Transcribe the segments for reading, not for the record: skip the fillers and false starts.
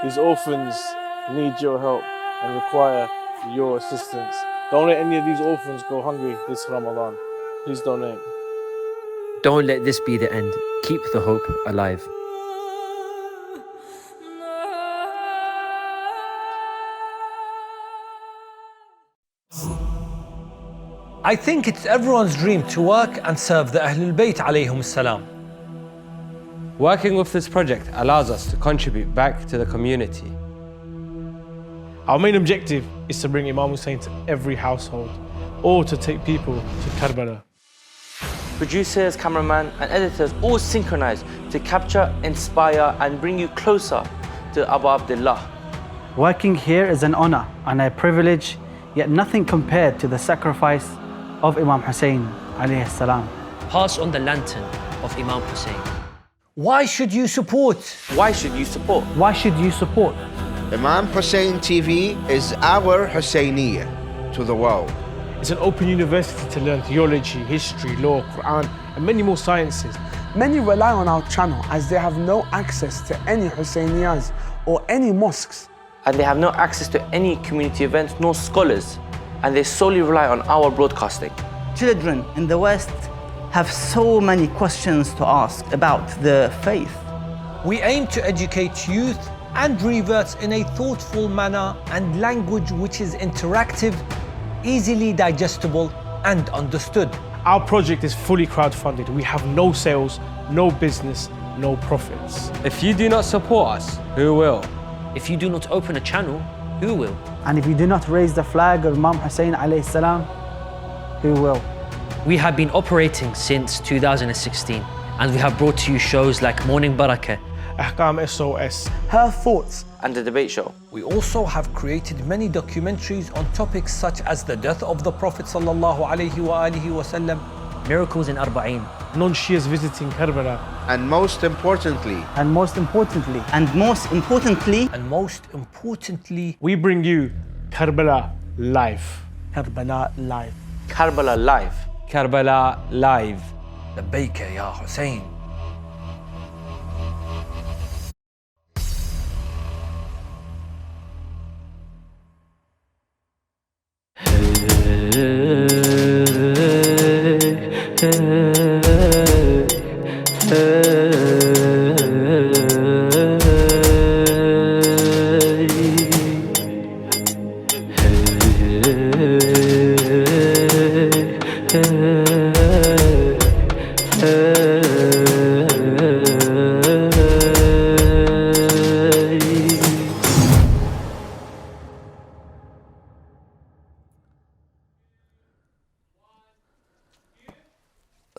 These orphans need your help and require your assistance. Don't let any of these orphans go hungry this Ramadan. Please donate. Don't let this be the end. Keep the hope alive. I think it's everyone's dream to work and serve the Ahlul Bayt alayhum salam. Working with this project allows us to contribute back to the community. Our main objective is to bring Imam Hussein to every household, or to take people to Karbala. Producers, cameraman and editors all synchronize to capture, inspire and bring you closer to Abu Abdullah. Working here is an honor and a privilege, yet nothing compared to the sacrifice of Imam Hussein alayhi salam. Pass on the lantern of Imam Hussein. Why should you support? Why should you support? Why should you support? Imam Hussein TV is our Husseiniyya to the world. It's an open university to learn theology, history, law, Quran and many more sciences. Many rely on our channel as they have no access to any Husseiniyyas or any mosques. And they have no access to any community events nor scholars, and they solely rely on our broadcasting. Children in the West have so many questions to ask about the faith. We aim to educate youth and reverts in a thoughtful manner and language which is interactive, easily digestible and understood. Our project is fully crowdfunded. We have no sales, no business, no profits. If you do not support us, who will? If you do not open a channel, who will? And if you do not raise the flag of Imam Hussein alayhi salam, who will? We have been operating since 2016 and we have brought to you shows like Morning Barakah, Ahkam SOS, Her thoughts. And the debate show. We also have created many documentaries on topics such as the death of the Prophet sallallahu alaihi wasallam, Miracles in Arba'een, non-Shias visiting Karbala. And most importantly, And most importantly, and most importantly, We bring you Karbala live. Karbala live. Karbala Live. Karbala Live. Labbayka ya Hussein.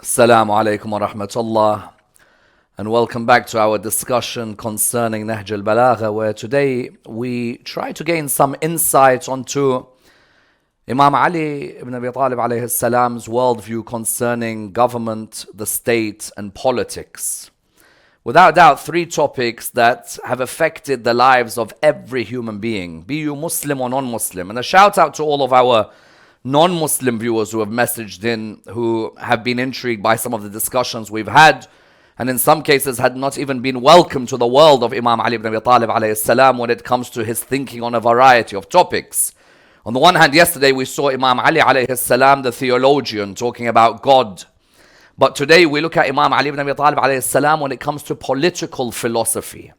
Assalamu alaikum wa rahmatullah, and welcome back to our discussion concerning Nahjul Balagha, where today we try to gain some insight onto Imam Ali ibn Abi Talib alayhi salam's worldview concerning government, the state and politics. Without doubt, three topics that have affected the lives of every human being, be you Muslim or non-Muslim. And a shout out to all of our non-Muslim viewers who have messaged in, who have been intrigued by some of the discussions we've had, and in some cases had not even been welcome to the world of Imam Ali ibn Abi Talib alayhi salam when it comes to his thinking on a variety of topics. On the one hand, yesterday we saw Imam Ali alayhi salam, the theologian, talking about God. But today we look at Imam Ali ibn Abi Talib alayhi salam when it comes to political philosophy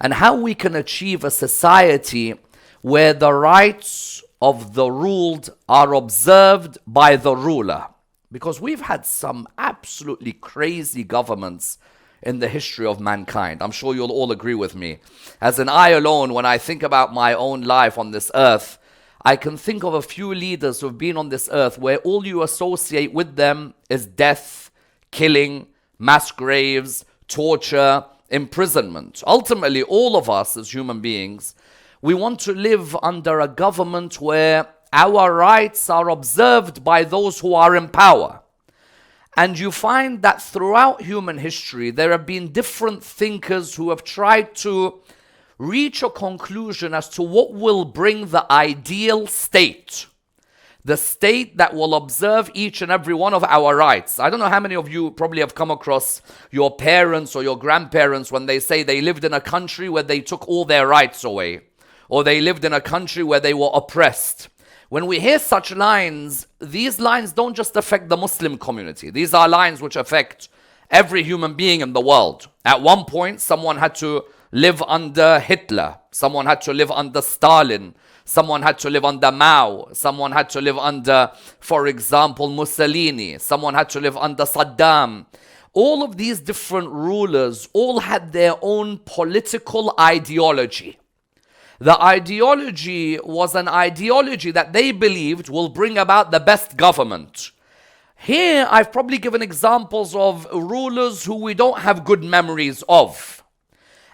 and how we can achieve a society where the rights of the ruled are observed by the ruler. Because we've had some absolutely crazy governments in the history of mankind. I'm sure you'll all agree with me. As in I alone, when I think about my own life on this earth, I can think of a few leaders who've been on this earth where all you associate with them is death, killing, mass graves, torture, imprisonment. Ultimately, all of us as human beings, we want to live under a government where our rights are observed by those who are in power. And you find that throughout human history, there have been different thinkers who have tried to reach a conclusion as to what will bring the ideal state. the state that will observe each and every one of our rights. I don't know how many of you probably have come across your parents or your grandparents when they say they lived in a country where they took all their rights away, or they lived in a country where they were oppressed. When we hear such lines, these lines don't just affect the Muslim community. These are lines which affect every human being in the world. At one point, someone had to live under Hitler. Someone had to live under Stalin. Someone had to live under Mao. Someone had to live under, for example, Mussolini. Someone had to live under Saddam. All of these different rulers all had their own political ideology. The ideology was an ideology that they believed will bring about the best government. Here, I've probably given examples of rulers who we don't have good memories of.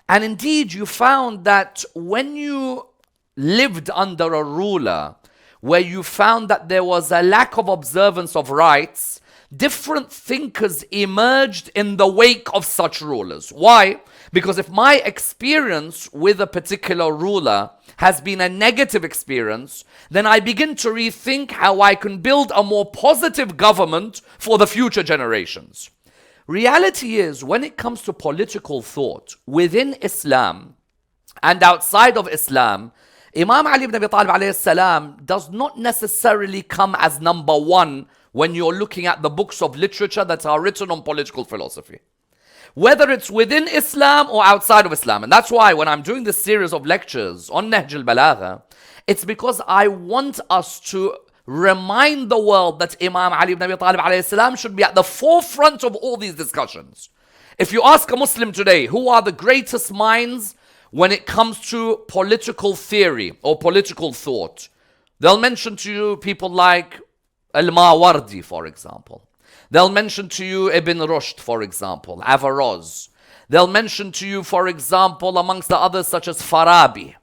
And indeed, you found that when you lived under a ruler where you found that there was a lack of observance of rights, different thinkers emerged in the wake of such rulers. Why? Because if my experience with a particular ruler has been a negative experience, then I begin to rethink how I can build a more positive government for the future generations. Reality is, when it comes to political thought within Islam and outside of Islam, Imam Ali ibn Abi Talib alayhi salam does not necessarily come as number one when you're looking at the books of literature that are written on political philosophy. Whether it's within Islam or outside of Islam. And that's why when I'm doing this series of lectures on Nahjul Balagha, it's because I want us to remind the world that Imam Ali ibn Abi Talib alayhi salam should be at the forefront of all these discussions. If you ask a Muslim today, who are the greatest minds when it comes to political theory or political thought, they'll mention to you people like Al-Mawardi, for example. They'll mention to you Ibn Rushd, for example, Averroes. They'll mention to you, for example, amongst the others, such as Farabi.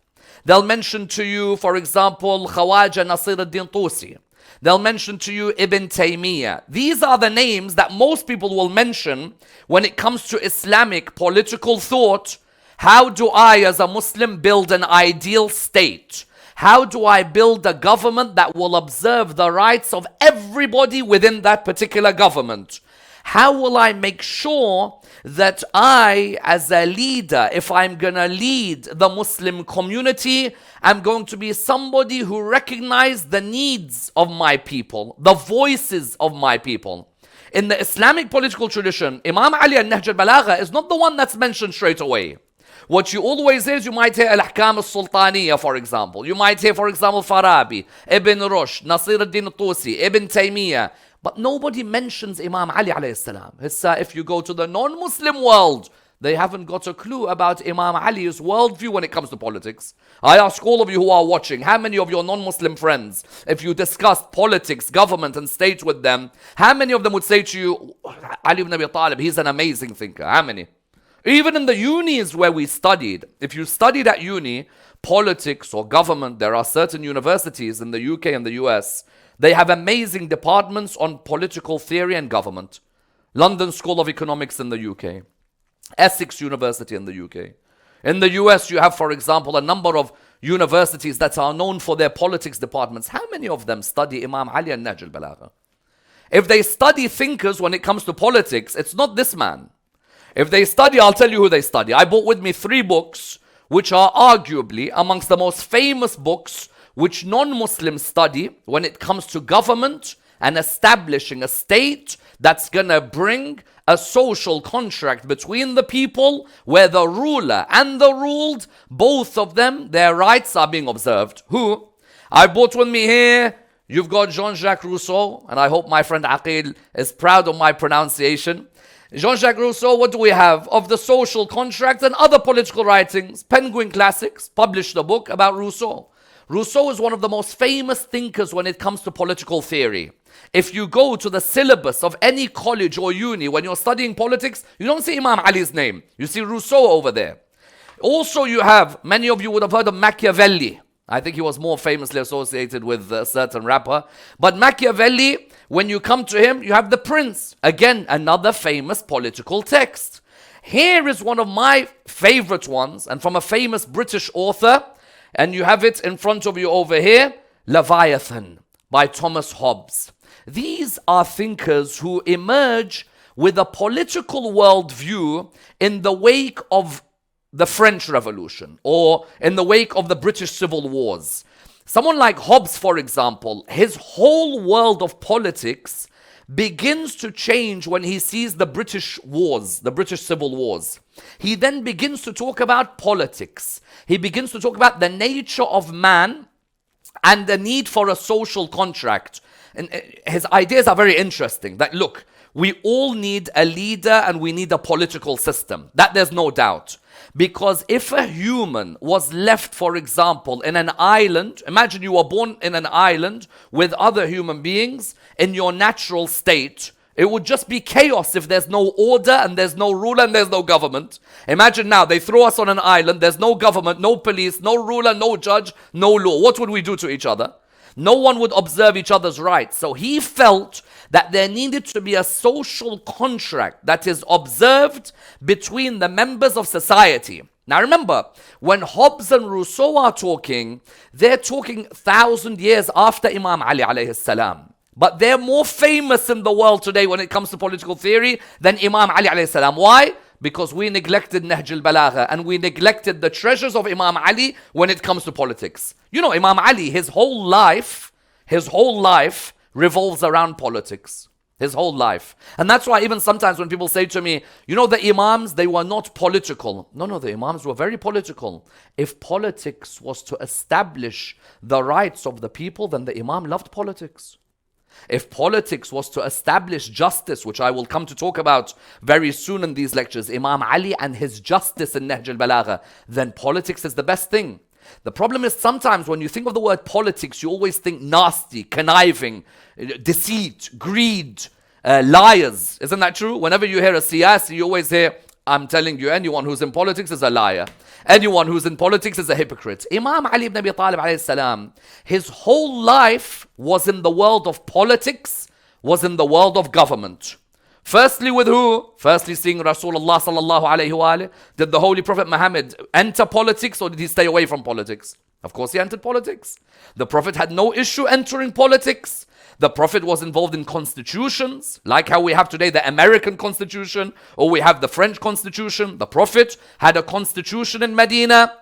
They'll mention to you, for example, Khawaja Nasir al-Din Tusi. They'll mention to you Ibn Taymiyyah. These are the names that most people will mention when it comes to Islamic political thought. How do I, as a Muslim, build an ideal state? How do I build a government that will observe the rights of everybody within that particular government? How will I make sure that I, as a leader, if I'm going to lead the Muslim community, I'm going to be somebody who recognizes the needs of my people, the voices of my people. In the Islamic political tradition, Imam Ali and Nahjul Balagha is not the one that's mentioned straight away. What you always hear is, you might hear Al-Ahkam al-Sultaniyya, for example. You might hear, for example, Farabi, Ibn Rushd, Nasir al-Din Tusi, Ibn Taymiyyah. But nobody mentions Imam Ali alayhi salam. If you go to the non-Muslim world, they haven't got a clue about Imam Ali's worldview when it comes to politics. I ask all of you who are watching, how many of your non-Muslim friends, if you discussed politics, government and state with them, how many of them would say to you, Ali ibn Abi Talib, he's an amazing thinker? How many? Even in the unis where we studied, if you studied at uni, politics or government, there are certain universities in the UK and the US, they have amazing departments on political theory and government. London School of Economics in the UK, Essex University in the UK. In the US, you have, for example, a number of universities that are known for their politics departments. How many of them study Imam Ali and Nahjul Balagha? If they study thinkers when it comes to politics, it's not this man. If they study, I'll tell you who they study. I brought with me 3 books, which are arguably amongst the most famous books which non-Muslims study when it comes to government and establishing a state that's going to bring a social contract between the people where the ruler and the ruled, both of them, their rights are being observed. Who? I brought with me here, you've got Jean-Jacques Rousseau, and I hope my friend Aqil is proud of my pronunciation. Jean-Jacques Rousseau, what do we have? Of the Social Contract and other political writings. Penguin Classics published a book about Rousseau. Rousseau is one of the most famous thinkers when it comes to political theory. If you go to the syllabus of any college or uni, when you're studying politics, you don't see Imam Ali's name. You see Rousseau over there. Also, you have, many of you would have heard of Machiavelli. I think he was more famously associated with a certain rapper. But Machiavelli, when you come to him, you have The Prince. Again, another famous political text. Here is one of my favorite ones, and from a famous British author, and you have it in front of you over here, Leviathan, by Thomas Hobbes. These are thinkers who emerge with a political worldview in the wake of the French Revolution or in the wake of the British Civil Wars. Someone like Hobbes, for example, his whole world of politics begins to change when he sees the British wars, the British Civil Wars. He then begins to talk about politics. He begins to talk about the nature of man and the need for a social contract. And his ideas are very interesting. That look, we all need a leader and we need a political system. That there's no doubt. Because if a human was left, for example, in an island, imagine you were born in an island with other human beings in your natural state, it would just be chaos if there's no order and there's no ruler and there's no government. Imagine now, they throw us on an island, there's no government, no police, no ruler, no judge, no law. What would we do to each other? No one would observe each other's rights. So he felt that there needed to be a social contract that is observed between the members of society. Now remember, when Hobbes and Rousseau are talking, they're talking 1,000 years after Imam Ali alayhi salam. But they're more famous in the world today when it comes to political theory than Imam Ali alayhi salam. Why? Because we neglected Nahjul Balagha and we neglected the treasures of Imam Ali when it comes to politics. You know, Imam Ali, his whole life revolves around politics. His whole life. And that's why even sometimes when people say to me, you know, the Imams, they were not political. No, the Imams were very political. If politics was to establish the rights of the people, then the Imam loved politics. If politics was to establish justice, which I will come to talk about very soon in these lectures, Imam Ali and his justice in Nahjul Balagha, then politics is the best thing. The problem is sometimes when you think of the word politics, you always think nasty, conniving, deceit, greed, liars. Isn't that true? Whenever you hear a siyasi, you always hear, I'm telling you, anyone who's in politics is a liar. Anyone who's in politics is a hypocrite. Imam Ali ibn Abi Talib alayhi salam, his whole life was in the world of politics, was in the world of government. Firstly with who? Firstly seeing Rasulullah sallallahu alayhi wa alayhi. Did the Holy Prophet Muhammad enter politics or did he stay away from politics? Of course he entered politics. The Prophet had no issue entering politics. The Prophet was involved in constitutions, like how we have today the American Constitution, or we have the French Constitution. The Prophet had a constitution in Medina.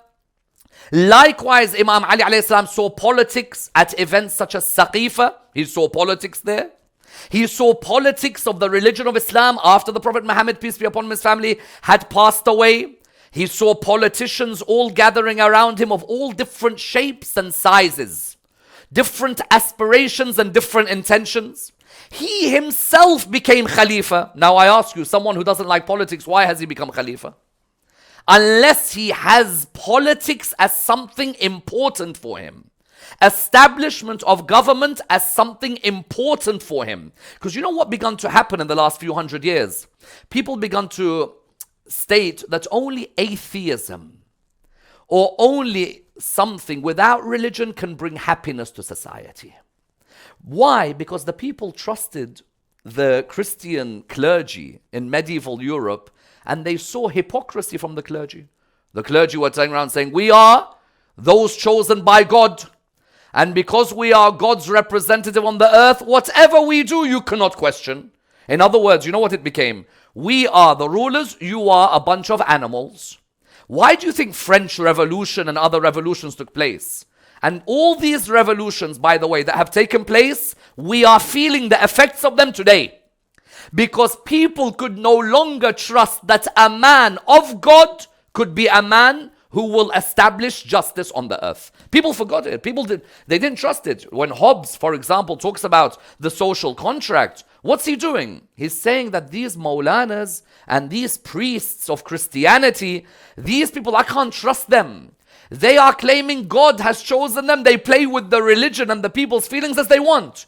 Likewise, Imam Ali alayhi salam saw politics at events such as Saqifa. He saw politics there. He saw politics of the religion of Islam after the Prophet Muhammad, peace be upon him, his family, had passed away. He saw politicians all gathering around him of all different shapes and sizes, different aspirations and different intentions. He himself became Khalifa. Now I ask you, someone who doesn't like politics, why has he become Khalifa? Unless he has politics as something important for him. Establishment of government as something important for him. Because you know what began to happen in the last few hundred years? People began to state that only atheism or only something without religion can bring happiness to society. Why? Because the people trusted the Christian clergy in medieval Europe and they saw hypocrisy from the clergy. The clergy were turning around saying, we are those chosen by God. And because we are God's representative on the earth, whatever we do, you cannot question. In other words, you know what it became? We are the rulers, you are a bunch of animals. Why do you think French Revolution and other revolutions took place? And all these revolutions, by the way, that have taken place, we are feeling the effects of them today. Because people could no longer trust that a man of God could be a man who will establish justice on the earth. People forgot it. They didn't trust it. When Hobbes, for example, talks about the social contract, what's he doing? He's saying that these Maulanas and these priests of Christianity, these people, I can't trust them. They are claiming God has chosen them. They play with the religion and the people's feelings as they want.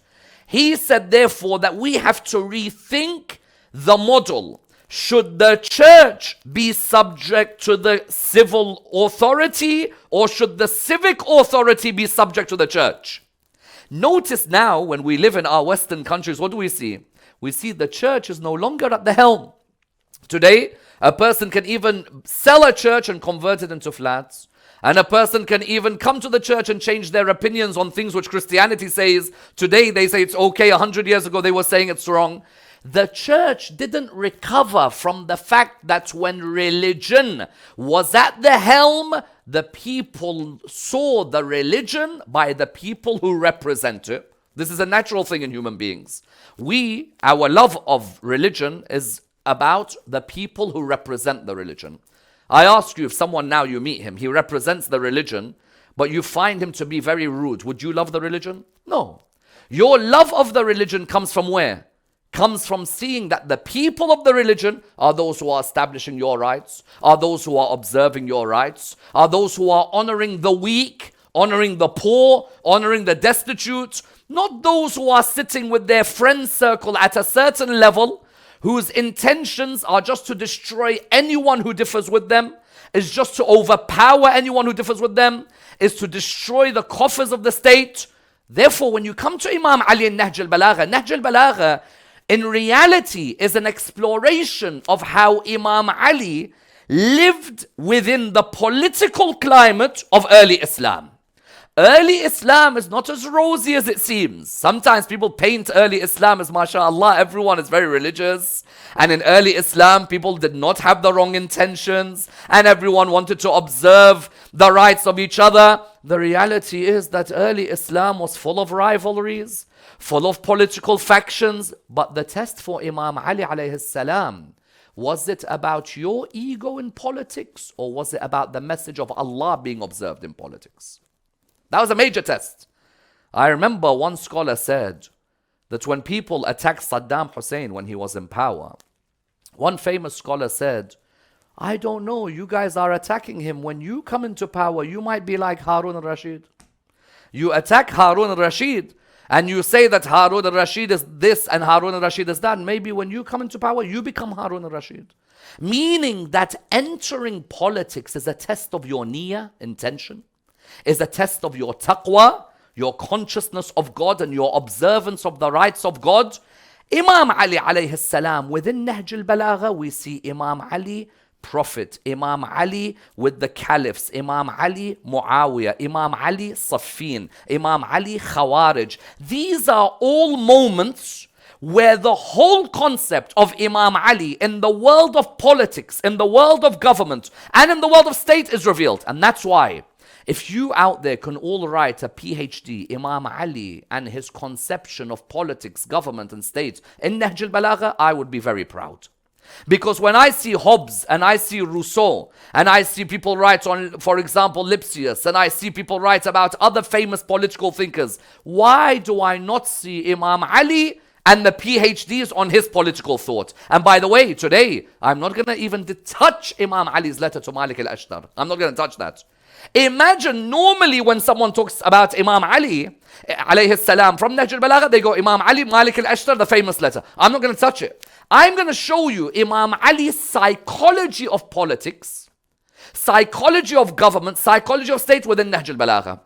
He said, therefore, that we have to rethink the model. Should the church be subject to the civil authority or should the civic authority be subject to the church? Notice now when we live in our Western countries, what do we see? We see the church is no longer at the helm. Today, a person can even sell a church and convert it into flats. And a person can even come to the church and change their opinions on things which Christianity says. Today they say it's okay. 100 years ago they were saying it's wrong. The church didn't recover from the fact that when religion was at the helm, the people saw the religion by the people who represent it. This is a natural thing in human beings. Our love of religion is about the people who represent the religion. I ask you, if someone now you meet him, he represents the religion, but you find him to be very rude, would you love the religion? No. Your love of the religion comes from where? Comes from seeing that the people of the religion are those who are establishing your rights, are those who are observing your rights, are those who are honoring the weak, honoring the poor, honoring the destitute, not those who are sitting with their friend circle at a certain level, whose intentions are just to destroy anyone who differs with them, is just to overpower anyone who differs with them, is to destroy the coffers of the state. Therefore, when you come to Imam Ali and Nahjul Balagha in reality is an exploration of how Imam Ali lived within the political climate of early Islam. Early Islam is not as rosy as it seems. Sometimes people paint early Islam as, mashallah, everyone is very religious. And in early Islam, people did not have the wrong intentions. And everyone wanted to observe the rights of each other. The reality is that early Islam was full of rivalries, full of political factions. But the test for Imam Ali alayhi salam, was it about your ego in politics, or was it about the message of Allah being observed in politics? That was a major test. I remember one scholar said that when people attacked Saddam Hussein when he was in power, one famous scholar said, I don't know, you guys are attacking him. When you come into power, you might be like Harun al-Rashid. You attack Harun al-Rashid and you say that Harun al-Rashid is this and Harun al-Rashid is that. Maybe when you come into power, you become Harun al-Rashid. Meaning that entering politics is a test of your niyyah, intention, is a test of your taqwa, your consciousness of God and your observance of the rights of God. Imam Ali alayhi salam, within Nahjul Balagha, we see Imam Ali, Prophet, Imam Ali with the caliphs, Imam Ali Muawiyah, Imam Ali Saffin, Imam Ali Khawarij. These are all moments where the whole concept of Imam Ali in the world of politics, in the world of government, and in the world of state is revealed. And that's why, if you out there can all write a PhD, Imam Ali and his conception of politics, government and state in Nahjul Balagha, I would be very proud. Because when I see Hobbes and I see Rousseau and I see people write on, for example, Lipsius, and I see people write about other famous political thinkers, why do I not see Imam Ali and the PhDs on his political thought? And by the way, today, I'm not going to even touch Imam Ali's letter to Malik al-Ashtar. I'm not going to touch that. Imagine normally when someone talks about Imam Ali alayhi salam from Nahjul Balagha, they go Imam Ali, Malik al-Ashtar, the famous letter. I'm not going to touch it. I'm going to show you Imam Ali's psychology of politics, psychology of government, psychology of state within Nahjul Balagha.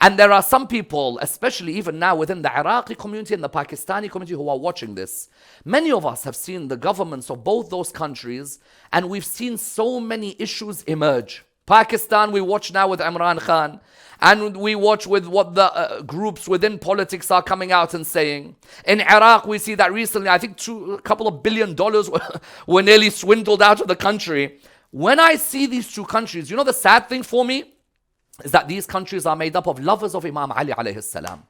And there are some people, especially even now within the Iraqi community and the Pakistani community, who are watching this. Many of us have seen the governments of both those countries, and we've seen so many issues emerge. Pakistan, we watch now with Imran Khan, and we watch with what the groups within politics are coming out and saying. In Iraq, we see that recently, I think a couple of $1 billion were nearly swindled out of the country. When I see these two countries, you know the sad thing for me is that these countries are made up of lovers of Imam Ali alayhi salam.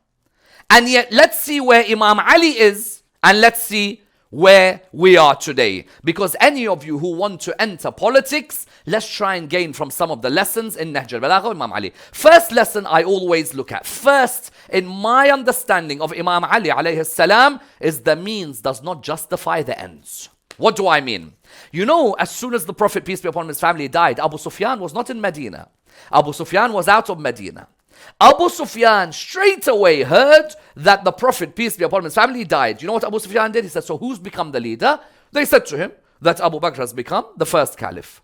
And yet, let's see where Imam Ali is, and let's see where we are today. Because any of you who want to enter politics, let's try and gain from some of the lessons in Nahjul Balagha of Imam Ali. First lesson I always look at, first in my understanding of Imam Ali alayhi salam, is the means does not justify the ends. What do I mean? You know, as soon as the Prophet, peace be upon him, his family died, Abu Sufyan was not in Medina. Abu Sufyan was out of Medina. Abu Sufyan straight away heard that the Prophet, peace be upon him, his family died. You know what Abu Sufyan did? He said, so who's become the leader? They said to him that Abu Bakr has become the first caliph.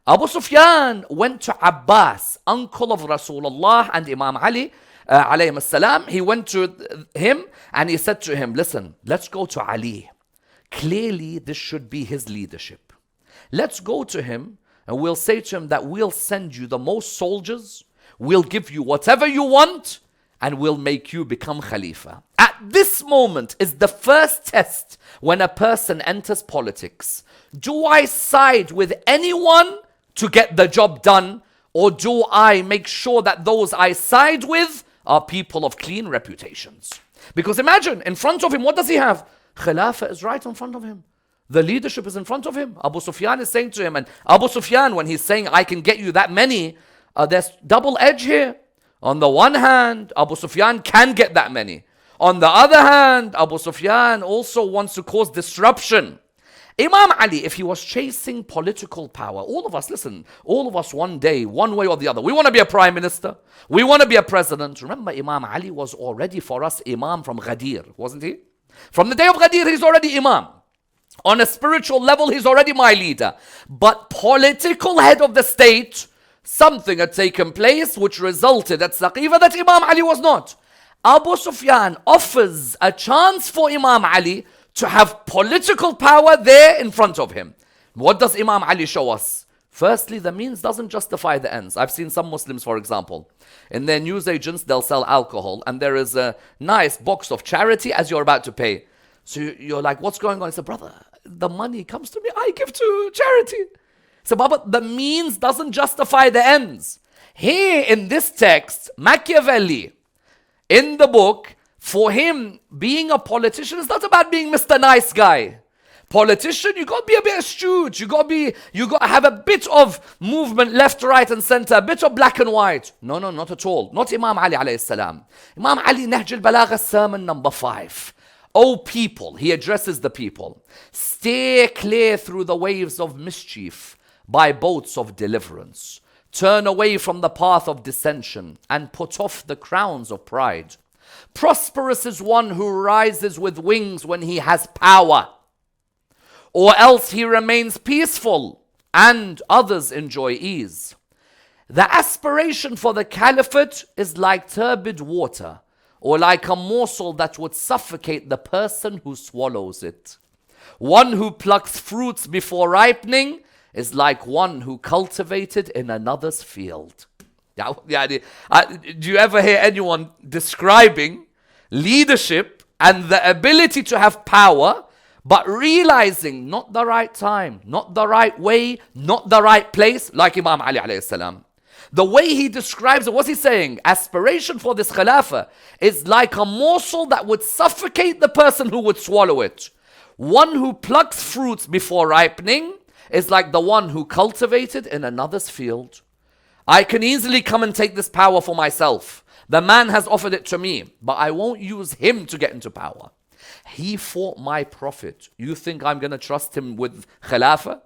Abu Sufyan went to Abbas, uncle of Rasulullah and Imam Ali alayhi salam. He went to him and he said to him, listen, let's go to Ali. Clearly this should be his leadership. Let's go to him and we'll say to him that we'll send you the most soldiers, we'll give you whatever you want, and we'll make you become Khalifa. At this moment is the first test when a person enters politics. Do I side with anyone to get the job done, or do I make sure that those I side with are people of clean reputations? Because imagine, in front of him, what does he have? Khilafah is right in front of him. The leadership is in front of him. Abu Sufyan is saying to him, and Abu Sufyan, when he's saying, I can get you that many, there's double edge here. On the one hand, Abu Sufyan can get that many. On the other hand, Abu Sufyan also wants to cause disruption. Imam Ali, if he was chasing political power, all of us, listen, all of us one day, one way or the other, we want to be a prime minister, we want to be a president. Remember, Imam Ali was already for us Imam from Ghadir, wasn't he? From the day of Ghadir, he's already Imam. On a spiritual level, he's already my leader. But political head of the state, something had taken place which resulted at Saqifa that Imam Ali was not. Abu Sufyan offers a chance for Imam Ali to have political power there in front of him. What does Imam Ali show us? Firstly, the means doesn't justify the ends. I've seen some Muslims, for example, in their newsagents, they'll sell alcohol, and there is a nice box of charity as you're about to pay. So you're like, what's going on? He said, brother, the money comes to me, I give to charity. So, Baba, the means doesn't justify the ends. Here in this text, Machiavelli, in the book, for him, being a politician is not about being Mr. Nice Guy. Politician, you got to be a bit astute. You got to have a bit of movement left, right, and center, a bit of black and white. No, not at all. Not Imam Ali alayhi salam. Imam Ali, Nahjul Balagha, sermon number 5. O people, he addresses the people, steer clear through the waves of mischief by boats of deliverance. Turn away from the path of dissension and put off the crowns of pride. Prosperous is one who rises with wings when he has power, or else he remains peaceful and others enjoy ease. The aspiration for the caliphate is like turbid water, or like a morsel that would suffocate the person who swallows it. One who plucks fruits before ripening is like one who cultivated in another's field. Do you ever hear anyone describing leadership and the ability to have power, but realizing not the right time, not the right way, not the right place, like Imam Ali alayhi salam? The way he describes it, what's he saying? Aspiration for this khilafah is like a morsel that would suffocate the person who would swallow it. One who plucks fruits before ripening is like the one who cultivated in another's field. I can easily come and take this power for myself. The man has offered it to me, but I won't use him to get into power. He fought my prophet. You think I'm going to trust him with khilafah?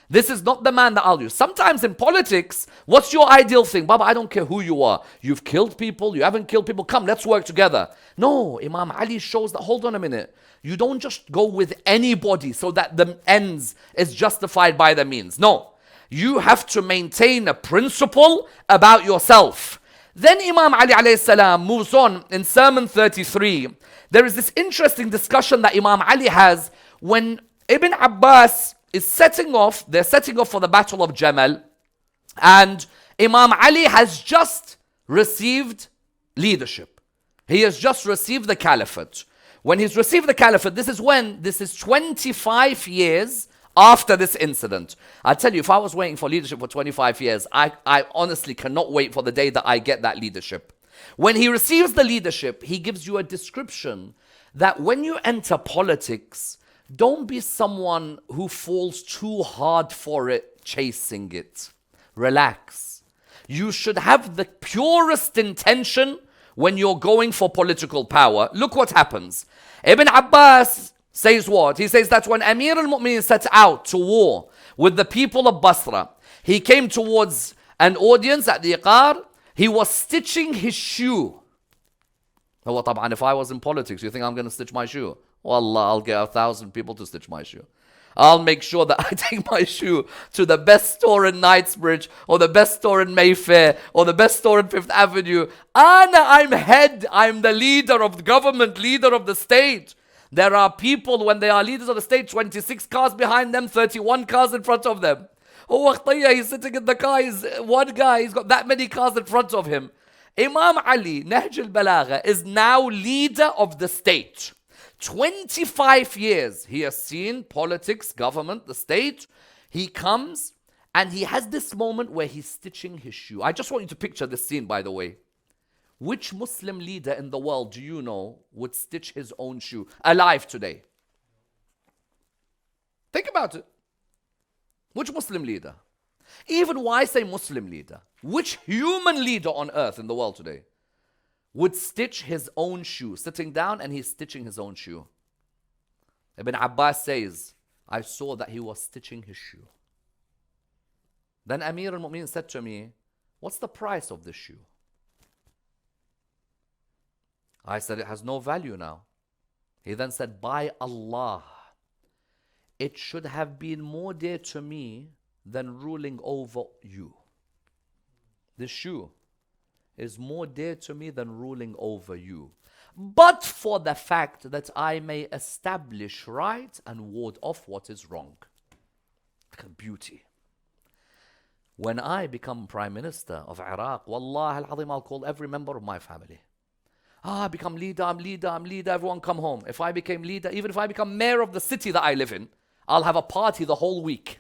This is not the man that I'll use. Sometimes in politics, what's your ideal thing? Baba, I don't care who you are. You've killed people, you haven't killed people. Come, let's work together. No, Imam Ali shows that, hold on a minute. You don't just go with anybody so that the ends is justified by the means. No, you have to maintain a principle about yourself. Then Imam Ali alayhi salam moves on in Sermon 33. There is this interesting discussion that Imam Ali has when Ibn Abbas is setting off. They're setting off for the Battle of Jamal, and Imam Ali has just received leadership. He has just received the caliphate. When he's received the caliphate, this is 25 years after this incident. I tell you, if I was waiting for leadership for 25 years, I honestly cannot wait for the day that I get that leadership. When he receives the leadership, he gives you a description that when you enter politics, don't be someone who falls too hard for it, chasing it. Relax. You should have the purest intention when you're going for political power. Look what happens. Ibn Abbas says what? He says that when Amir al-Mu'minin set out to war with the people of Basra, he came towards an audience at the Iqar. He was stitching his shoe. Well, طبعا, if I was in politics, you think I'm going to stitch my shoe? Wallah, I'll get 1,000 people to stitch my shoe. I'll make sure that I take my shoe to the best store in Knightsbridge, or the best store in Mayfair, or the best store in Fifth Avenue. I'm head. I'm the leader of the government, leader of the state. There are people, when they are leaders of the state, 26 cars behind them, 31 cars in front of them. هو خطية, he's sitting in the car, one guy, he's got that many cars in front of him. Imam Ali, Nahjul Balagha, is now leader of the state. 25 years he has seen politics, government, the state. He comes and he has this moment where he's stitching his shoe. I just want you to picture this scene, by the way. Which Muslim leader in the world do you know would stitch his own shoe alive today? Think about it. Which Muslim leader? Even why say Muslim leader? Which human leader on earth in the world today would stitch his own shoe, sitting down and he's stitching his own shoe? Ibn Abbas says, I saw that he was stitching his shoe. Then Amir al-Mu'minin said to me, what's the price of this shoe? I said, it has no value now. He then said, by Allah, it should have been more dear to me than ruling over you. This shoe is more dear to me than ruling over you. But for the fact that I may establish right and ward off what is wrong. Look at beauty. When I become Prime Minister of Iraq, Wallah al-Azim, I'll call every member of my family. I become leader, I'm leader, everyone come home. If I became leader, even if I become mayor of the city that I live in, I'll have a party the whole week.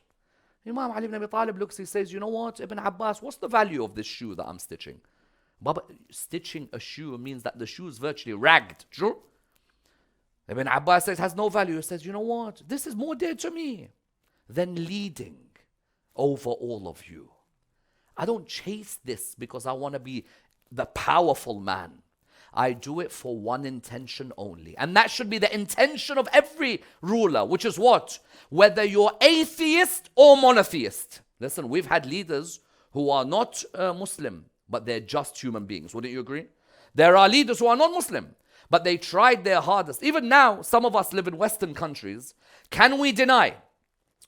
Imam Ali ibn Abi Talib looks, he says, you know what, Ibn Abbas, what's the value of this shoe that I'm stitching? Baba, stitching a shoe means that the shoe is virtually ragged. True? Ibn Abbas says, it has no value. He says, you know what, this is more dear to me than leading over all of you. I don't chase this because I want to be the powerful man. I do it for one intention only. And that should be the intention of every ruler, which is what? Whether you're atheist or monotheist. Listen, we've had leaders who are not Muslim, but they're just human beings. Wouldn't you agree? There are leaders who are not Muslim, but they tried their hardest. Even now, some of us live in Western countries. Can we deny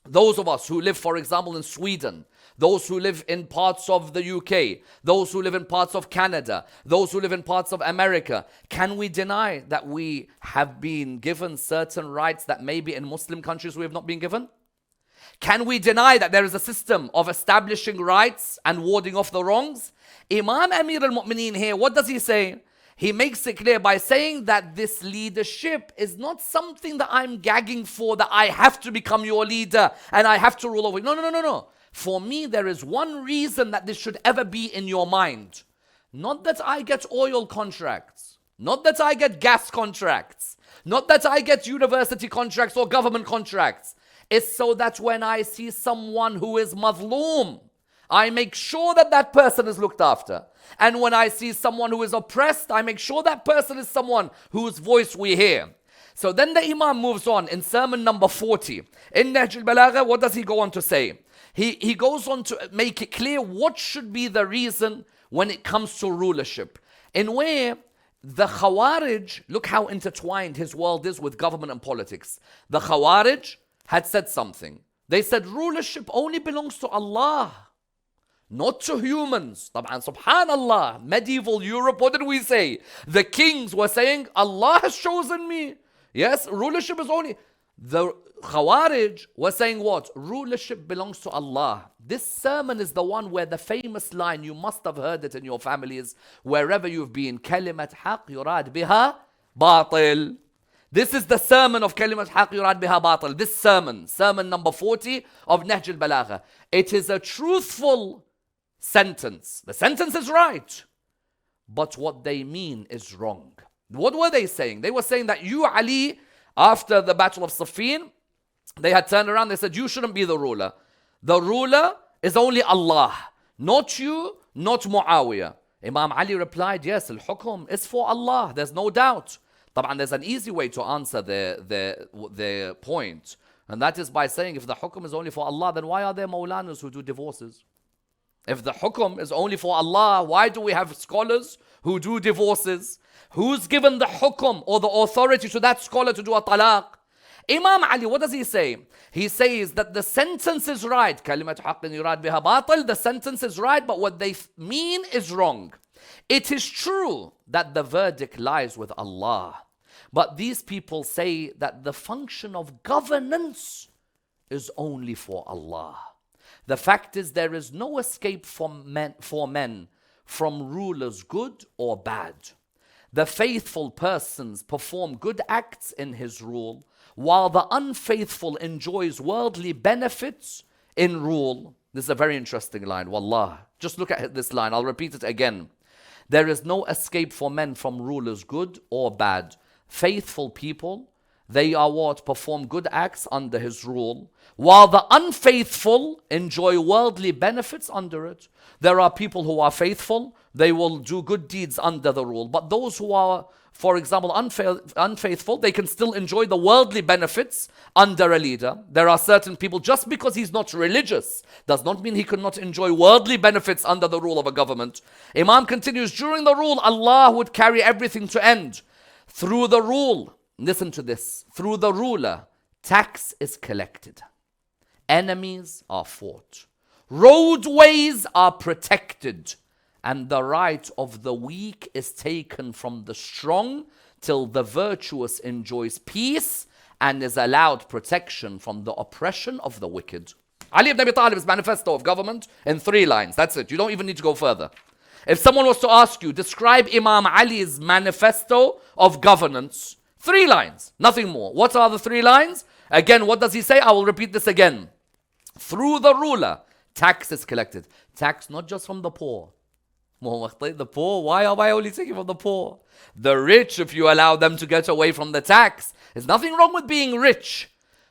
those of us who live, for example, in Sweden, those who live in parts of the UK, those who live in parts of Canada, those who live in parts of America, can we deny that we have been given certain rights that maybe in Muslim countries we have not been given? Can we deny that there is a system of establishing rights and warding off the wrongs? Imam Amir al-Mu'mineen here, what does he say? He makes it clear by saying that this leadership is not something that I'm gagging for, that I have to become your leader and I have to rule over you. No. For me, there is one reason that this should ever be in your mind. Not that I get oil contracts, not that I get gas contracts, not that I get university contracts or government contracts. It's so that when I see someone who is mazloom, I make sure that that person is looked after. And when I see someone who is oppressed, I make sure that person is someone whose voice we hear. So then the Imam moves on in sermon number 40. In Nahjul Balagha, what does he go on to say? He goes on to make it clear what should be the reason when it comes to rulership. In where the Khawarij, look how intertwined his world is with government and politics. The Khawarij had said something. They said rulership only belongs to Allah, not to humans. Subhanallah, medieval Europe, what did we say? The kings were saying, Allah has chosen me. Yes, rulership is only... The Khawarij were saying what? Rulership belongs to Allah. This sermon is the one where the famous line, you must have heard it in your families, wherever you've been, Kalimat haq yurad biha batil. This is the sermon of Kalimat haq yurad biha batil. This sermon number 40 of Nahjul Balagha. It is a truthful sentence. The sentence is right, but what they mean is wrong. What were they saying? They were saying that you, Ali, after the Battle of Siffin, they had turned around, they said, you shouldn't be the ruler. The ruler is only Allah, not you, not Muawiyah. Imam Ali replied, yes, al-hukum is for Allah, there's no doubt. Taban, there's an easy way to answer their point, and that is by saying, if the hukum is only for Allah, then why are there Maulanas who do divorces? If the hukum is only for Allah, why do we have scholars who do divorces? Who's given the hukum or the authority to that scholar to do a talaq? Imam Ali, what does he say? He says that the sentence is right. Kalimat haqqin yurad biha batil. The sentence is right, but what they mean is wrong. It is true that the verdict lies with Allah. But these people say that the function of governance is only for Allah. The fact is there is no escape for men from rulers good or bad. The faithful persons perform good acts in his rule, while the unfaithful enjoys worldly benefits in rule. This is a very interesting line, wallah. Just look at this line, I'll repeat it again. There is no escape for men from rulers good or bad. Faithful people, they are what? Perform good acts under his rule, while the unfaithful enjoy worldly benefits under it. There are people who are faithful, they will do good deeds under the rule. But those who are, for example, unfaithful, they can still enjoy the worldly benefits under a leader. There are certain people, just because he's not religious, does not mean he cannot enjoy worldly benefits under the rule of a government. Imam continues, during the rule, Allah would carry everything to end. Through the rule, listen to this, through the ruler, tax is collected. Enemies are fought. Roadways are protected. And the right of the weak is taken from the strong till the virtuous enjoys peace and is allowed protection from the oppression of the wicked. Ali ibn Abi Talib's manifesto of government in 3 lines. That's it. You don't even need to go further. If someone was to ask you, describe Imam Ali's manifesto of governance, 3 lines, nothing more. What are the 3 lines? Again, what does he say? I will repeat this again. Through the ruler, tax is collected. Tax not just from the poor. The poor, why am I only taking from the poor? The rich, if you allow them to get away from the tax, there's nothing wrong with being rich.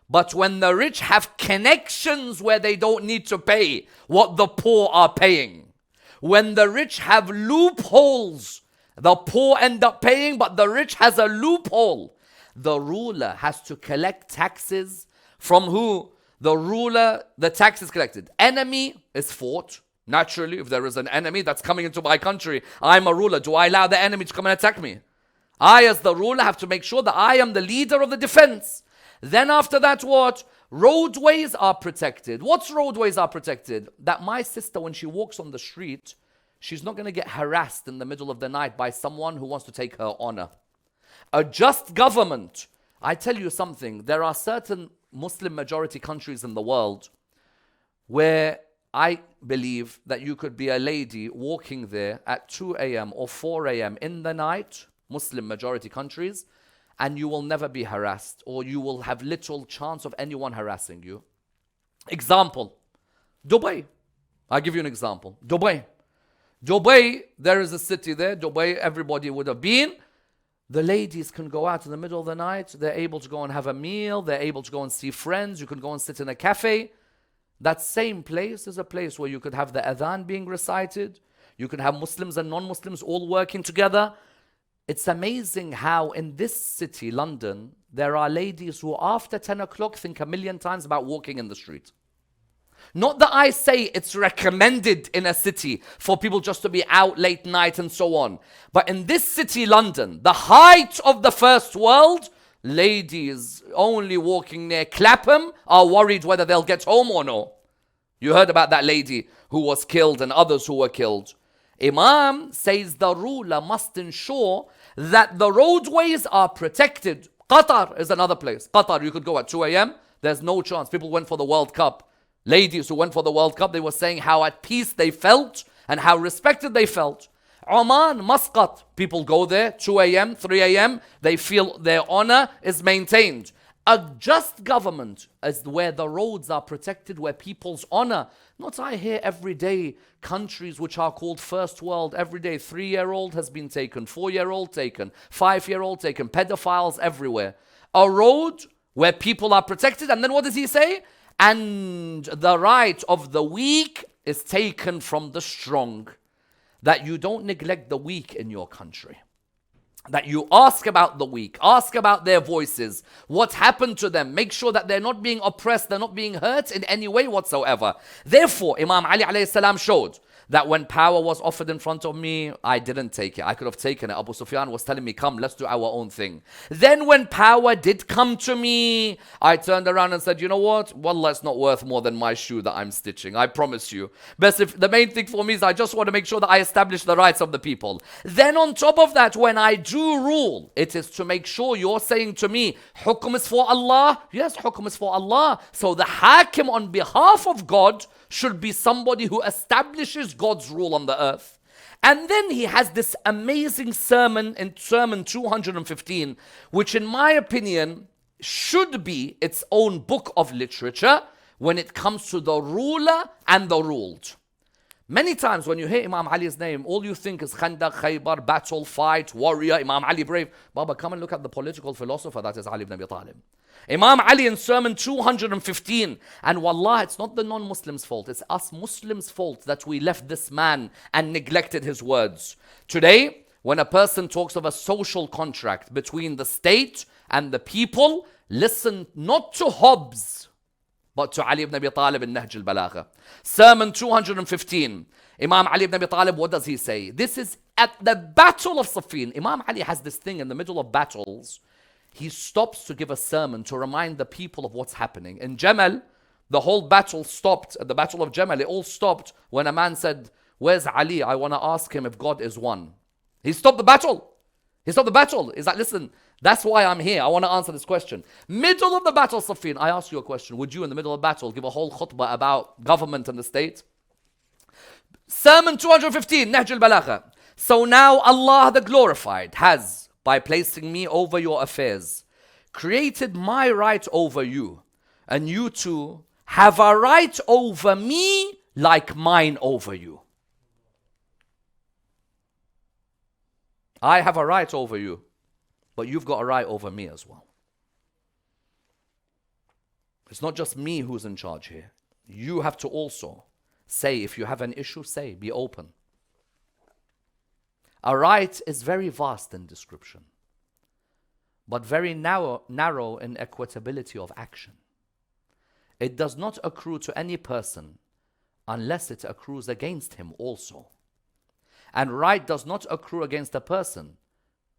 But when the rich have connections where they don't need to pay what the poor are paying, when the rich have loopholes, the poor end up paying, but the rich has a loophole. The ruler has to collect taxes from who? The ruler, the tax is collected. Enemy is fought. Naturally, if there is an enemy that's coming into my country, I'm a ruler. Do I allow the enemy to come and attack me? I, as the ruler, have to make sure that I am the leader of the defense. Then after that, what? Roadways are protected. What's roadways are protected? That my sister, when she walks on the street, she's not going to get harassed in the middle of the night by someone who wants to take her honor. A just government. I tell you something, there are certain Muslim majority countries in the world where I believe that you could be a lady walking there at 2 a.m. or 4 a.m. in the night, Muslim majority countries, and you will never be harassed, or you will have little chance of anyone harassing you. Example, Dubai. I'll give you an example. Dubai, there is a city there, Dubai, everybody would have been. The ladies can go out in the middle of the night, they're able to go and have a meal, they're able to go and see friends, you can go and sit in a cafe. That same place is a place where you could have the adhan being recited. You could have Muslims and non-Muslims all working together. It's amazing how in this city, London, there are ladies who after 10 o'clock think a million times about walking in the street. Not that I say it's recommended in a city for people just to be out late night and so on. But in this city, London, the height of the first world, ladies only walking near Clapham are worried whether they'll get home or no. You heard about that lady who was killed and others who were killed. Imam says the ruler must ensure that the roadways are protected. Qatar is another place. Qatar, you could go at 2 a.m. There's no chance. People went for the World Cup. Ladies who went for the World Cup, they were saying how at peace they felt and how respected they felt. Oman, Muscat, people go there, 2 a.m., 3 a.m., they feel their honor is maintained. A just government is where the roads are protected, where people's honor, not I hear every day, countries which are called first world, every day 3-year-old has been taken, 4-year-old taken, 5-year-old taken, pedophiles everywhere. A road where people are protected, and then what does he say? And the right of the weak is taken from the strong. That you don't neglect the weak in your country. That you ask about the weak, ask about their voices, what happened to them, make sure that they're not being oppressed, they're not being hurt in any way whatsoever. Therefore, Imam Ali alayhi salam showed that when power was offered in front of me, I didn't take it. I could have taken it. Abu Sufyan was telling me, come, let's do our own thing. Then when power did come to me, I turned around and said, you know what? Wallah, it's not worth more than my shoe that I'm stitching. I promise you. Best if the main thing for me is I just want to make sure that I establish the rights of the people. Then on top of that, when I do rule, it is to make sure you're saying to me, hukum is for Allah. Yes, hukum is for Allah. So the hakim on behalf of God should be somebody who establishes God's rule on the earth. And then he has this amazing sermon in Sermon 215, which in my opinion should be its own book of literature when it comes to the ruler and the ruled. Many times when you hear Imam Ali's name, all you think is Khandaq, Khaybar, battle, fight, warrior, Imam Ali brave. Baba, come and look at the political philosopher that is Ali ibn Abi Talib. Imam Ali in Sermon 215. And wallah, it's not the non-Muslims' fault. It's us Muslims' fault that we left this man and neglected his words. Today, when a person talks of a social contract between the state and the people, listen not to Hobbes, but to Ali ibn Abi Talib in Nahjul Balagha. Sermon 215. Imam Ali ibn Abi Talib, what does he say? This is at the Battle of Siffin. Imam Ali has this thing in the middle of battles. He stops to give a sermon to remind the people of what's happening. In Jamal, the whole battle stopped. At the Battle of Jamal, it all stopped when a man said, "Where's Ali? I want to ask him if God is one." He stopped the battle. He stopped the battle. He's like, listen, that's why I'm here. I want to answer this question. Middle of the Battle of Siffin, I ask you a question. Would you, in the middle of battle, give a whole khutbah about government and the state? Sermon 215, Nahjul Balagha. So now Allah the Glorified has, by placing me over your affairs, created my right over you. And you too have a right over me like mine over you. I have a right over you, but you've got a right over me as well. It's not just me who's in charge here. You have to also say, if you have an issue, say, be open. A right is very vast in description, but very narrow in equitability of action. It does not accrue to any person unless it accrues against him also. And right does not accrue against a person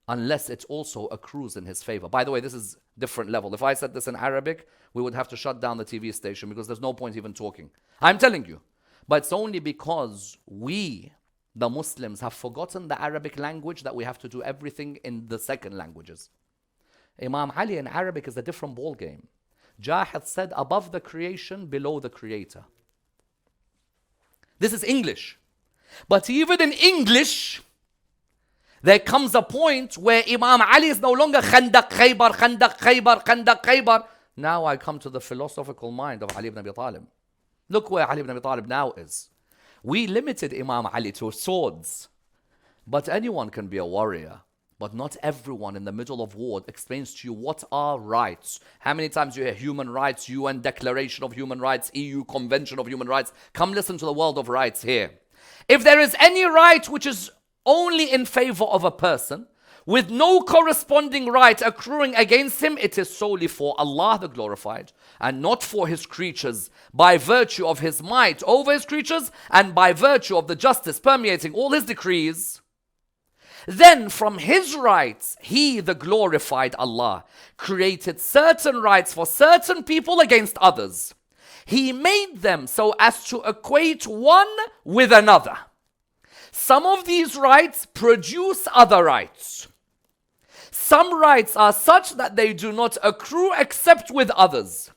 unless it also accrues in his favor. By the way, this is different level. If I said this in Arabic, we would have to shut down the TV station because there's no point even talking. I'm telling you. But it's only because we, the Muslims, have forgotten the Arabic language that we have to do everything in the second languages. Imam Ali in Arabic is a different ball game. Jahid said, above the creation, below the creator. This is English. But even in English, there comes a point where Imam Ali is no longer Khandaq, Khaybar, Khandaq, Khaybar, Khandaq, Khaybar. Now I come to the philosophical mind of Ali ibn Abi Talib. Look where Ali ibn Abi Talib now is. We limited Imam Ali to swords. But anyone can be a warrior. But not everyone in the middle of war explains to you what are rights. How many times you hear human rights, UN Declaration of Human Rights, EU Convention of Human Rights. Come listen to the world of rights here. If there is any right which is only in favor of a person, with no corresponding right accruing against him, it is solely for Allah the Glorified, and not for his creatures, by virtue of his might over his creatures, and by virtue of the justice permeating all his decrees. Then from his rights, he, the Glorified Allah, created certain rights for certain people against others. He made them so as to equate one with another. Some of these rights produce other rights. Some rights are such that they do not accrue except with others.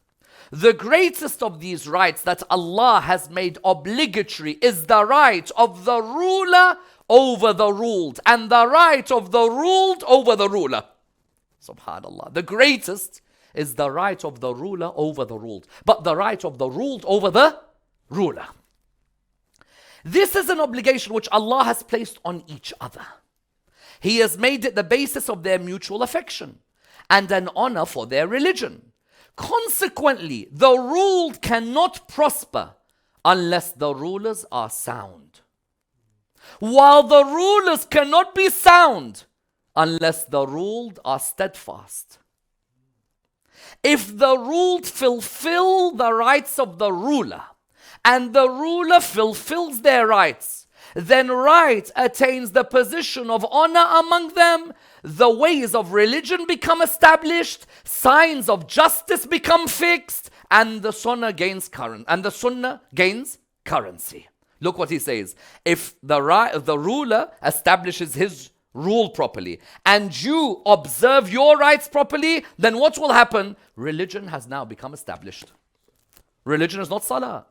The greatest of these rights that Allah has made obligatory is the right of the ruler over the ruled, and the right of the ruled over the ruler. Subhanallah. The greatest is the right of the ruler over the ruled, but the right of the ruled over the ruler. This is an obligation which Allah has placed on each other. He has made it the basis of their mutual affection and an honor for their religion. Consequently, the ruled cannot prosper unless the rulers are sound, while the rulers cannot be sound unless the ruled are steadfast. If the ruled fulfill the rights of the ruler, and the ruler fulfills their rights, then right attains the position of honor among them, the ways of religion become established, signs of justice become fixed, and the sunnah gains currency. Look what he says. If the ruler establishes his rule properly, and you observe your rights properly, then what will happen? Religion has now become established. Religion is not salah.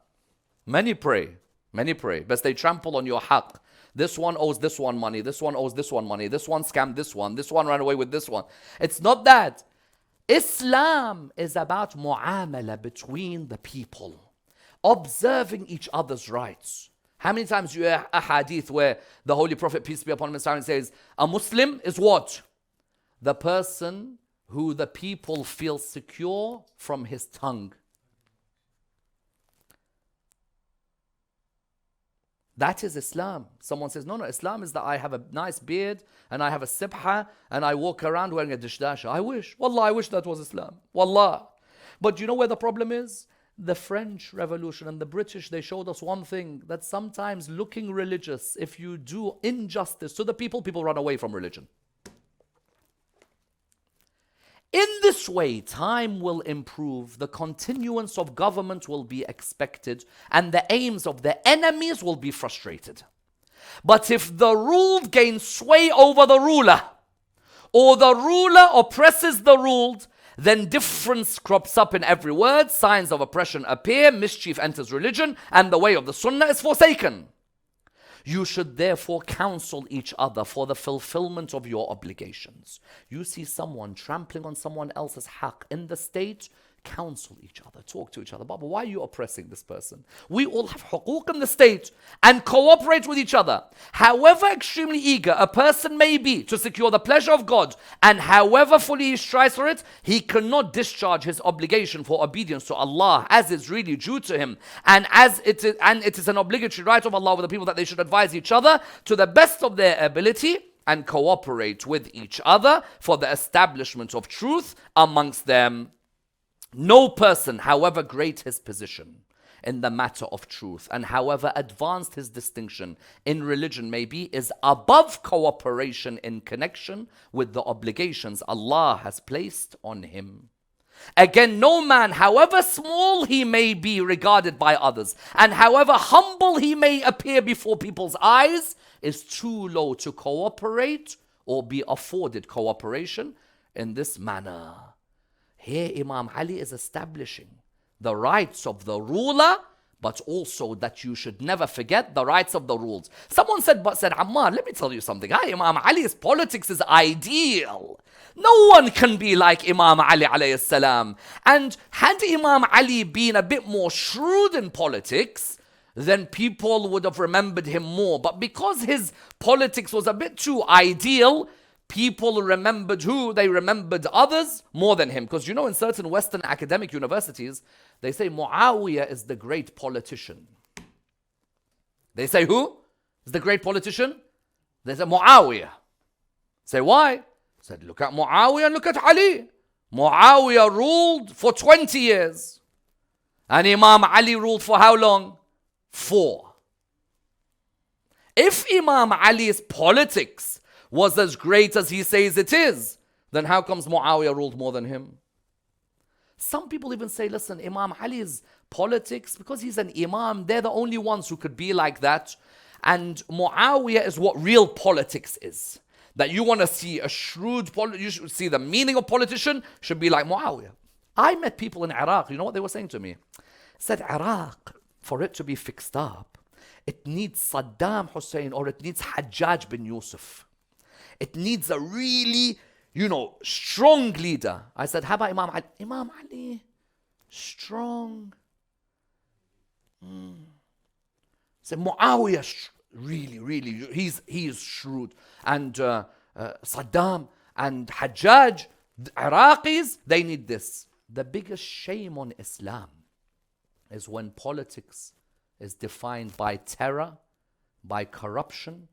Many pray. Many pray. But they trample on your haqq. This one owes this one money. This one owes this one money. This one scammed this one. This one ran away with this one. It's not that. Islam is about mu'amala between the people. Observing each other's rights. How many times you hear a hadith where the Holy Prophet, peace be upon him, says, a Muslim is what? The person who the people feel secure from his tongue. That is Islam. Someone says, no, Islam is that I have a nice beard and I have a sibha and I walk around wearing a dishdasha. I wish. Wallah, I wish that was Islam. Wallah. But you know where the problem is? The French Revolution and the British, they showed us one thing, that sometimes looking religious, if you do injustice to the people, people run away from religion. In this way, time will improve, the continuance of government will be expected, and the aims of the enemies will be frustrated. But if the ruled gains sway over the ruler, or the ruler oppresses the ruled, then difference crops up in every word, signs of oppression appear, mischief enters religion, and the way of the sunnah is forsaken. You should therefore counsel each other for the fulfillment of your obligations. You see someone trampling on someone else's haqq in the state, counsel each other, talk to each other. Baba, why are you oppressing this person? We all have huquq in the state and cooperate with each other. However extremely eager a person may be to secure the pleasure of God, and however fully he strives for it, he cannot discharge his obligation for obedience to Allah as is really due to him, and it is an obligatory right of Allah with the people that they should advise each other to the best of their ability and cooperate with each other for the establishment of truth amongst them. No person, however great his position in the matter of truth, and however advanced his distinction in religion may be, is above cooperation in connection with the obligations Allah has placed on him. Again, no man, however small he may be regarded by others, and however humble he may appear before people's eyes, is too low to cooperate or be afforded cooperation in this manner. Here Imam Ali is establishing the rights of the ruler, but also that you should never forget the rights of the ruled. Someone said, Ammar, let me tell you something. Imam Ali's politics is ideal. No one can be like Imam Ali alayhi salam. And had Imam Ali been a bit more shrewd in politics, then people would have remembered him more. But because his politics was a bit too ideal, people remembered who? They remembered others more than him. Because you know, in certain Western academic universities, they say Muawiyah is the great politician. They say who is the great politician? They say Muawiyah. Say why? Said look at Muawiyah and look at Ali. Muawiyah ruled for 20 years. And Imam Ali ruled for how long? 4. If Imam Ali's politics was as great as he says it is, then how comes Muawiyah ruled more than him? Some people even say, listen, Imam Ali's politics, because he's an imam, they're the only ones who could be like that. And Muawiyah is what real politics is. That you want to see a shrewd, you should see the meaning of politician, should be like Muawiyah. I met people in Iraq, you know what they were saying to me? Said Iraq, for it to be fixed up, it needs Saddam Hussein or it needs Hajjaj bin Yusuf. It needs a really, strong leader. I said, how about Imam Ali? Imam Ali, strong. Said Muawiyah, really, he is shrewd. And Saddam and Hajjaj, the Iraqis, they need this. The biggest shame on Islam is when politics is defined by terror, by corruption,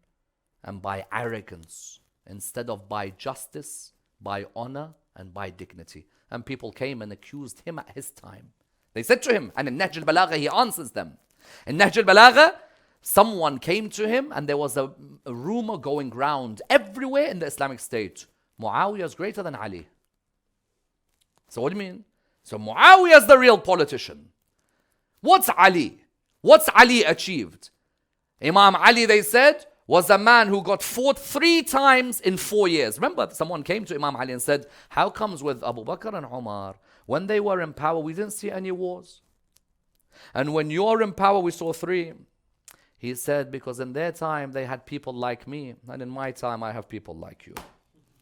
and by arrogance, instead of by justice, by honor, and by dignity. And people came and accused him at his time. They said to him, and in Nahjul Balagha he answers them. In Nahjul Balagha, someone came to him and there was a rumor going round everywhere in the Islamic State. Muawiyah is greater than Ali. So what do you mean? So Muawiyah is the real politician. What's Ali? What's Ali achieved? Imam Ali, they said, was a man who got fought 3 times in 4 years. Remember, someone came to Imam Ali and said, how comes with Abu Bakr and Umar, when they were in power, we didn't see any wars? And when you're in power, we saw 3. He said, because in their time, they had people like me. And in my time, I have people like you.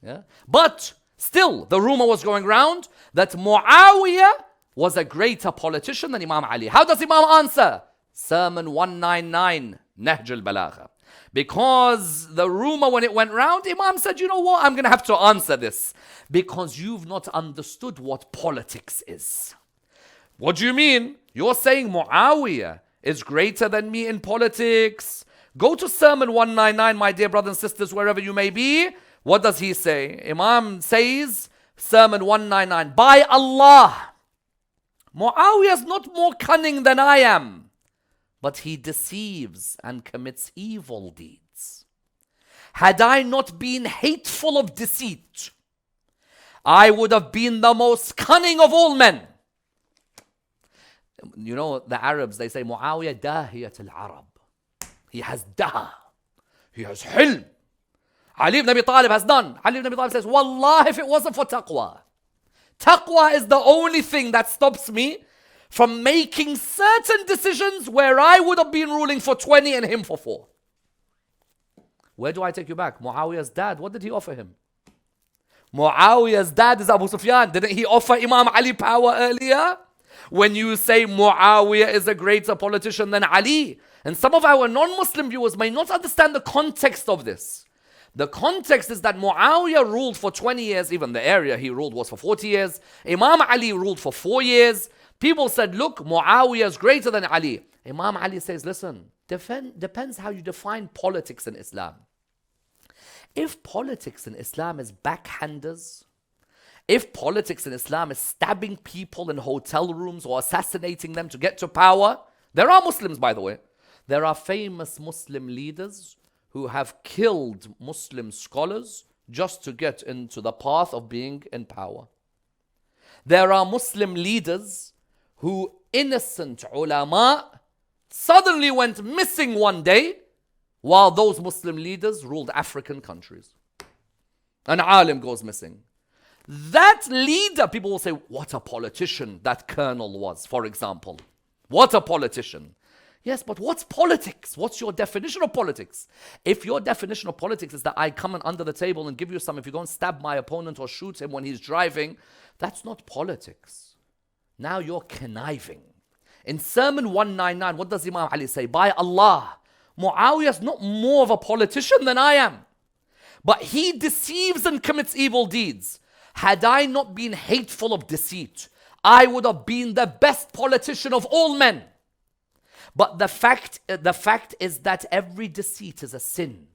Yeah? But still, the rumor was going around that Muawiyah was a greater politician than Imam Ali. How does Imam answer? Sermon 199, Nahjul Balagha. Because the rumor, when it went round, Imam said, you know what, I'm going to have to answer this. Because you've not understood what politics is. What do you mean? You're saying Muawiyah is greater than me in politics. Go to Sermon 199, my dear brothers and sisters, wherever you may be. What does he say? Imam says, Sermon 199, by Allah, Muawiyah is not more cunning than I am, but he deceives and commits evil deeds. Had I not been hateful of deceit, I would have been the most cunning of all men. You know, the Arabs, they say, Muawiyah dahiyat al-Arab. He has dah. He has hilm. Ali ibn Abi Talib has done. Ali ibn Abi Talib says, Wallah, if it wasn't for taqwa. Taqwa is the only thing that stops me from making certain decisions where I would have been ruling for 20 and him for 4. Where do I take you back? Muawiyah's dad, what did he offer him? Muawiyah's dad is Abu Sufyan. Didn't he offer Imam Ali power earlier? When you say Muawiyah is a greater politician than Ali. And some of our non-Muslim viewers may not understand the context of this. The context is that Muawiyah ruled for 20 years. Even the area he ruled was for 40 years. Imam Ali ruled for 4 years. People said, look, Muawiyah is greater than Ali. Imam Ali says, listen, depends how you define politics in Islam. If politics in Islam is backhanders, if politics in Islam is stabbing people in hotel rooms or assassinating them to get to power, there are Muslims, by the way. There are famous Muslim leaders who have killed Muslim scholars just to get into the path of being in power. There are Muslim leaders who, innocent ulama, suddenly went missing one day while those Muslim leaders ruled African countries. An alim goes missing. That leader, people will say, what a politician that colonel was, for example. What a politician. Yes, but what's politics? What's your definition of politics? If your definition of politics is that I come in under the table and give you some, if you go and stab my opponent or shoot him when he's driving, that's not politics. Now you're conniving. In Sermon 199, what does Imam Ali say? By Allah, Muawiyah is not more of a politician than I am, but he deceives and commits evil deeds. Had I not been hateful of deceit, I would have been the best politician of all men. But the fact is that every deceit is a sin.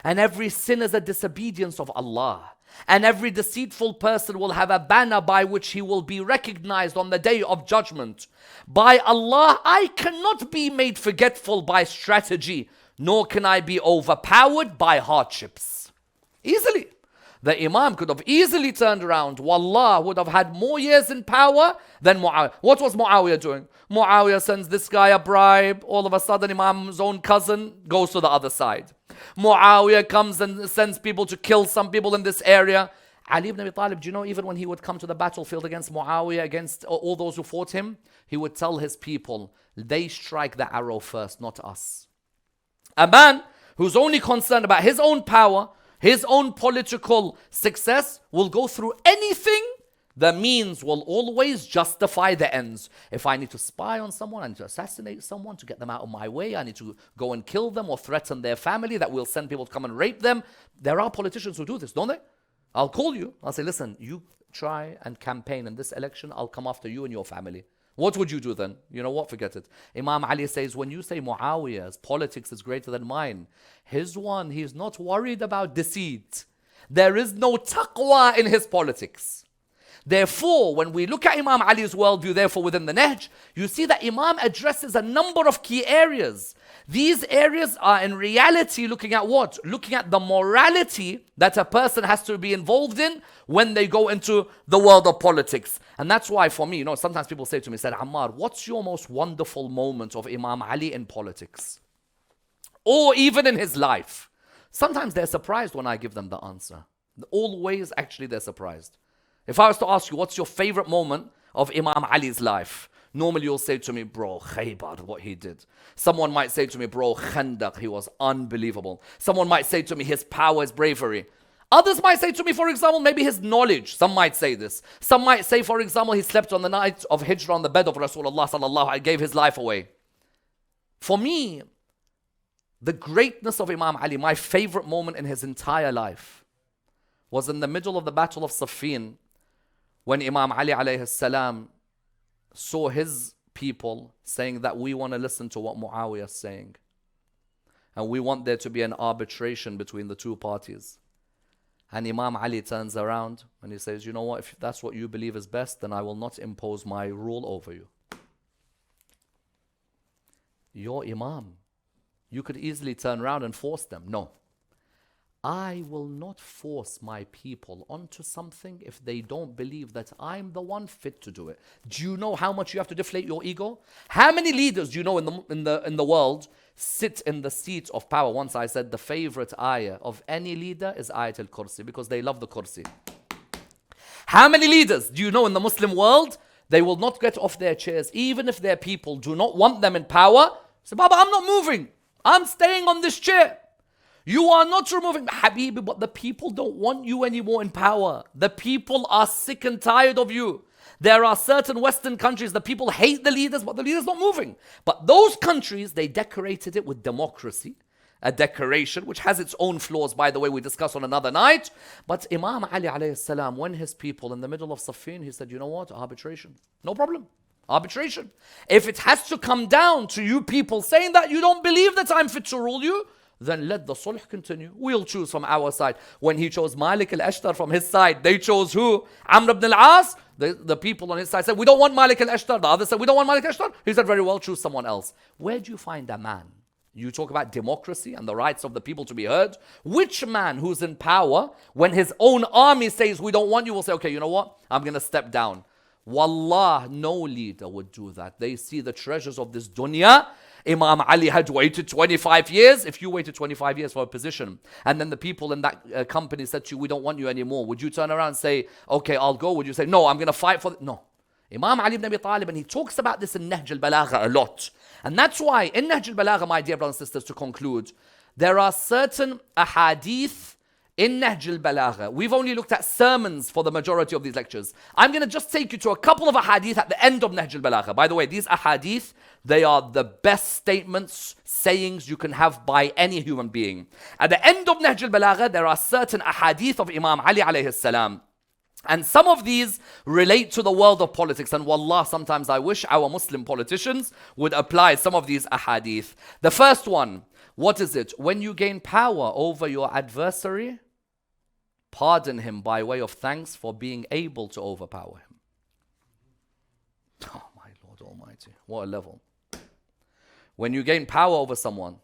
And every sin is a disobedience of Allah. And every deceitful person will have a banner by which he will be recognized on the day of judgment. By Allah, I cannot be made forgetful by strategy, nor can I be overpowered by hardships. Easily. The Imam could have easily turned around. Wallah, would have had more years in power than Muawiyah. What was Muawiyah doing? Muawiyah sends this guy a bribe. All of a sudden, Imam's own cousin goes to the other side. Muawiyah comes and sends people to kill some people in this area. Ali ibn Abi Talib, do you know, even when he would come to the battlefield against Muawiyah, against all those who fought him, he would tell his people, they strike the arrow first, not us. A man who's only concerned about his own power, his own political success, will go through anything. The means will always justify the ends. If I need to spy on someone, I need to assassinate someone to get them out of my way, I need to go and kill them or threaten their family, that will send people to come and rape them. There are politicians who do this, don't they? I'll call you. I'll say, listen, you try and campaign in this election, I'll come after you and your family. What would you do then? You know what? Forget it. Imam Ali says, when you say Muawiyah's politics is greater than mine, he's not worried about deceit. There is no taqwa in his politics. Therefore, when we look at Imam Ali's worldview, therefore within the Nahj, you see that Imam addresses a number of key areas. These areas are in reality looking at what? Looking at the morality that a person has to be involved in when they go into the world of politics. And that's why for me, sometimes people say to me, Ammar, what's your most wonderful moment of Imam Ali in politics? Or even in his life? Sometimes they're surprised when I give them the answer. Always, actually, they're surprised. If I was to ask you, what's your favorite moment of Imam Ali's life? Normally you'll say to me, bro, Khaybar, what he did. Someone might say to me, bro, Khandaq, he was unbelievable. Someone might say to me, his power, his bravery. Others might say to me, for example, maybe his knowledge. Some might say this. Some might say, for example, he slept on the night of Hijrah on the bed of Rasulullah sallallahu alaihi, gave his life away. For me, the greatness of Imam Ali, my favorite moment in his entire life, was in the middle of the Battle of Siffin, when Imam Ali alayhi salam saw his people saying that we want to listen to what Muawiyah is saying. And we want there to be an arbitration between the two parties. And Imam Ali turns around and he says, you know what, if that's what you believe is best, then I will not impose my rule over you. You're Imam. You could easily turn around and force them. No. I will not force my people onto something if they don't believe that I'm the one fit to do it. Do you know how much you have to deflate your ego? How many leaders do you know in the world sit in the seat of power? Once I said the favorite ayah of any leader is Ayat al-Kursi, because they love the Kursi. How many leaders do you know in the Muslim world? They will not get off their chairs even if their people do not want them in power. Say, Baba, I'm not moving. I'm staying on this chair. You are not removing, Habibi, but the people don't want you anymore in power. The people are sick and tired of you. There are certain Western countries, the people hate the leaders, but the leaders not moving. But those countries, they decorated it with democracy, a decoration which has its own flaws, by the way, we discuss on another night. But Imam Ali alayhi salam, when his people in the middle of Siffin, he said, you know what, arbitration, no problem. Arbitration. If it has to come down to you people saying that you don't believe that I'm fit to rule you, then let the sulh continue. We'll choose from our side. When he chose Malik al-Ashtar from his side, they chose who? Amr ibn al-As. The people on his side said, we don't want Malik al-Ashtar. The others said, we don't want Malik al-Ashtar. He said, very well, choose someone else. Where do you find a man? You talk about democracy and the rights of the people to be heard. Which man who's in power, when his own army says, we don't want you, will say, okay, you know what? I'm going to step down. Wallah, no leader would do that. They see the treasures of this dunya. Imam Ali had waited 25 years. If you waited 25 years for a position, and then the people in that company said to you, we don't want you anymore, would you turn around and say, okay, I'll go? Would you say, no, I'm going to fight for... No. Imam Ali ibn Abi Talib, and he talks about this in Nahjul Balagha a lot. And that's why in Nahjul Balagha, my dear brothers and sisters, to conclude, there are certain ahadith in Nahjul Balagha. We've only looked at sermons for the majority of these lectures. I'm going to just take you to a couple of ahadith at the end of Nahjul Balagha. By the way, these ahadith, they are the best statements, sayings you can have by any human being. At the end of Nahjul Balagha, there are certain ahadith of Imam Ali alayhi salam. And some of these relate to the world of politics. And wallah, sometimes I wish our Muslim politicians would apply some of these ahadith. The first one, what is it? When you gain power over your adversary, pardon him by way of thanks for being able to overpower him. Oh my Lord Almighty, what a level. When you gain power over someone,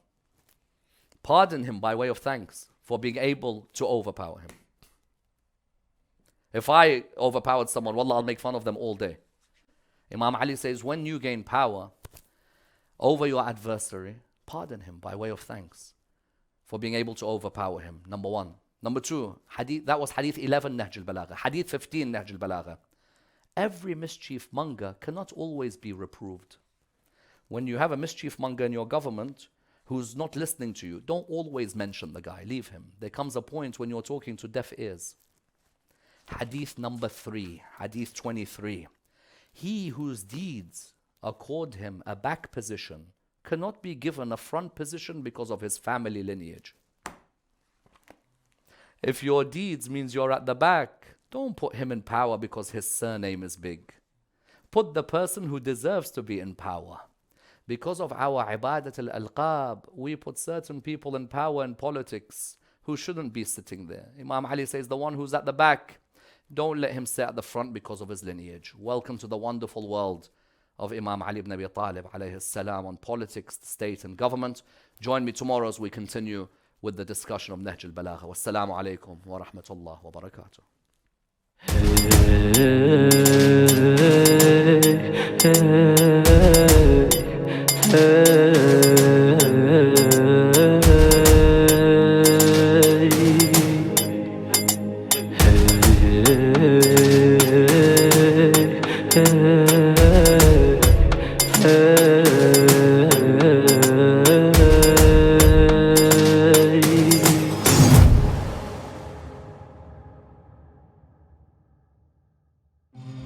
pardon him by way of thanks for being able to overpower him. If I overpowered someone, wallah, I'll make fun of them all day. Imam Ali says, when you gain power over your adversary, pardon him by way of thanks for being able to overpower him. Number one. Number two, hadith, that was hadith 11 Nahjul Balagha. Hadith 15 Nahjul Balagha. Every mischief monger cannot always be reproved. When you have a mischief monger in your government who's not listening to you, don't always mention the guy. Leave him. There comes a point when you're talking to deaf ears. Hadith number 3, hadith 23. He whose deeds accord him a back position cannot be given a front position because of his family lineage. If your deeds means you're at the back, don't put him in power because his surname is big. Put the person who deserves to be in power. Because of our ibadat al-alqab, we put certain people in power in politics who shouldn't be sitting there. Imam Ali says, the one who's at the back, don't let him sit at the front because of his lineage. Welcome to the wonderful world of Imam Ali ibn Abi Talib alayhi salam on politics, state and government. Join me tomorrow as we continue with the discussion of Nahjul Balagha. Wassalamu alaikum wa rahmatullah wa barakatuh.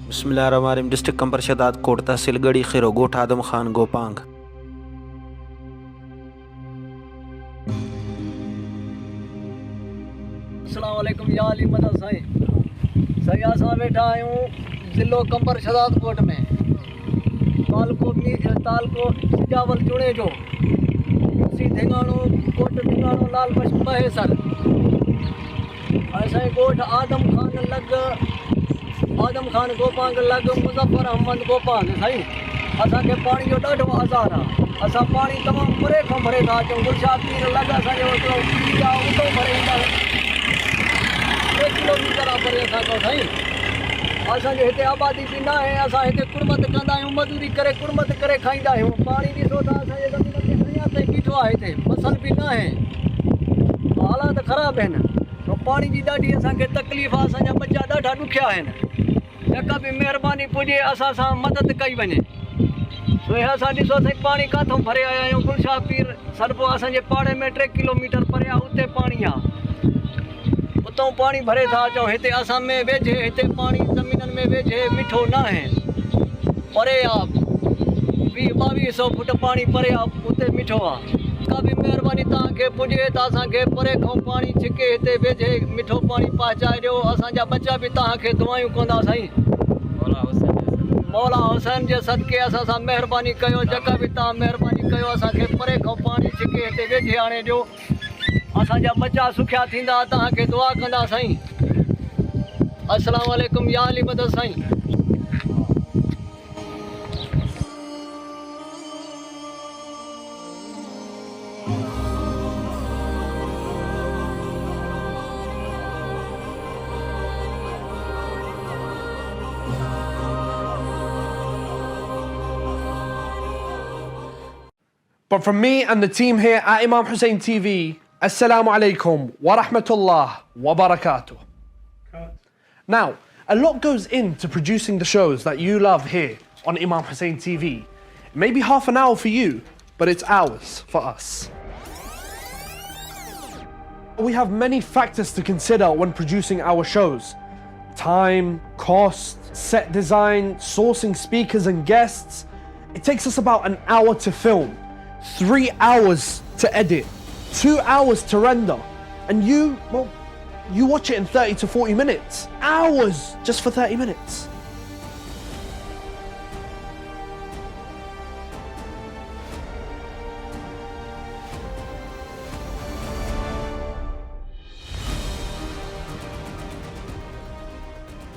Bismillahirrahmanirrahim. District Kampar Shadat Kot Tahsil Gadi Khiro Got Adam Khan Gopang. अस्सलाम वालेकुम या अली मदद साईं सही असां वेठा आहियूं ज़िलो कंबर शदात कोट में तालको सिजावल चुणे जो सी धिंगाणो कोट धिंगाणो लाल बश महेसर असांजे ॻोठ आदम खान गोपांग लॻ मुज़फ़र अहमद गोपांग साईं असांखे पाणी जो ॾाढो आज़ार आहे असां पाणी तमामु परे खां भरे था अचूं गुलशाद पीर लॻ असांजो उतो भरे ईंदा 3 किलोमीटर आहे परे असांखां साईं असांजे हिते आबादी बि न आहे असां हिते कुर्मत कंदा आहियूं मज़दूरी करे कुर्मत करे खाईंदा आहियूं पाणी ॾिसो था असांजे ज़मीन ते अञा ताईं बीठो आहे हिते मसल बि न आहे हालात ख़राबु आहिनि पाणी जी ॾाढी असांखे तकलीफ़ आहे असांजा बच्चा ॾाढा ॾुखिया आहिनि जेका बि महिरबानी पुॼे असां सां मदद कई वञे सो असां ॾिसोसीं पाणी किथां भरे आया आहियूं गुलशाह पीर सरबो असांजे पाड़े में 3 किलोमीटर परे आहे उते पाणी आहे उतां पाणी भरे था अचूं हिते असां में वेझे हिते पाणी ज़मीननि में वेझे मिठो न आहे परे आहे 2200 फुट पाणी परे आहे उते मिठो आहे का बि महिरबानी तव्हांखे पुॼे त असांखे परे खां पाणी छिके हिते वेझे मिठो पाणी पहुचाए ॾियो असांजा बच्चा बि तव्हांखे दुआयूं कंदा साईं मौला हुसैन जे सदके असां सां महिरबानी कयो जेका बि तव्हां महिरबानी कयो असांखे परे खां पाणी छिके हिते वेझे आणे ॾियो असांजा बच्चा सुखिया थींदा तव्हांखे दुआ कंदा साईं अस्सलाम वालेकुम या अली मदद Sai But from me and the team here at Imam Hussein TV, Assalamu alaikum wa rahmatullah wa barakatuh. Now, a lot goes into producing the shows that you love here on Imam Hussein TV. It may be half an hour for you, but it's hours for us. We have many factors to consider when producing our shows. Time, cost, set design, sourcing speakers and guests. It takes us about an hour to film, 3 hours to edit, 2 hours to render, and you watch it in 30 to 40 minutes. Hours just for 30 minutes.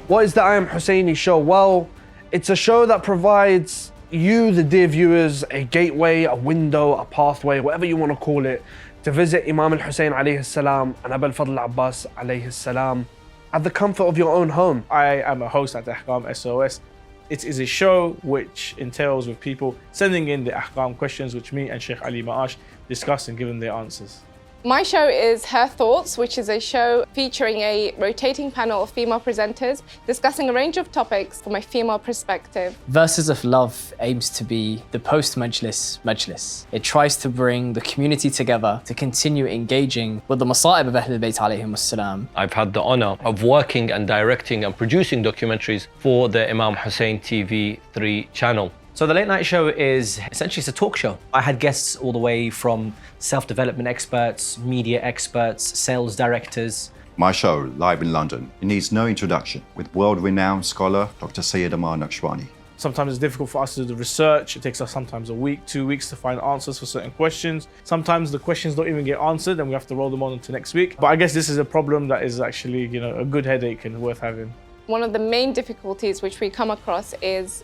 What is the I Am Husseini show? Well, it's a show that provides you, the dear viewers, a gateway, a window, a pathway, whatever you want to call it, to visit Imam al-Hussein alayhi salam and Abu al-Fadl Abbas alayhi salam at the comfort of your own home. I am a host at the Ahkam SOS. It is a show which entails with people sending in the Ahkam questions which me and Sheikh Ali Ma'ash discuss and give them their answers. My show is Her Thoughts, which is a show featuring a rotating panel of female presenters discussing a range of topics from a female perspective. Verses of Love aims to be the post-Majlis Majlis. It tries to bring the community together to continue engaging with the Masa'ib of Ahlul Bayt alayhim as-salam. I've had the honor of working and directing and producing documentaries for the Imam Hussein TV 3 channel. So the Late Night Show is essentially it's a talk show. I had guests all the way from self-development experts, media experts, sales directors. My show, live in London, it needs no introduction, with world-renowned scholar Dr. Ammar Nakshawani. Sometimes it's difficult for us to do the research. It takes us sometimes a week, 2 weeks to find answers for certain questions. Sometimes the questions don't even get answered and we have to roll them on to next week. But I guess this is a problem that is actually, a good headache and worth having. One of the main difficulties which we come across is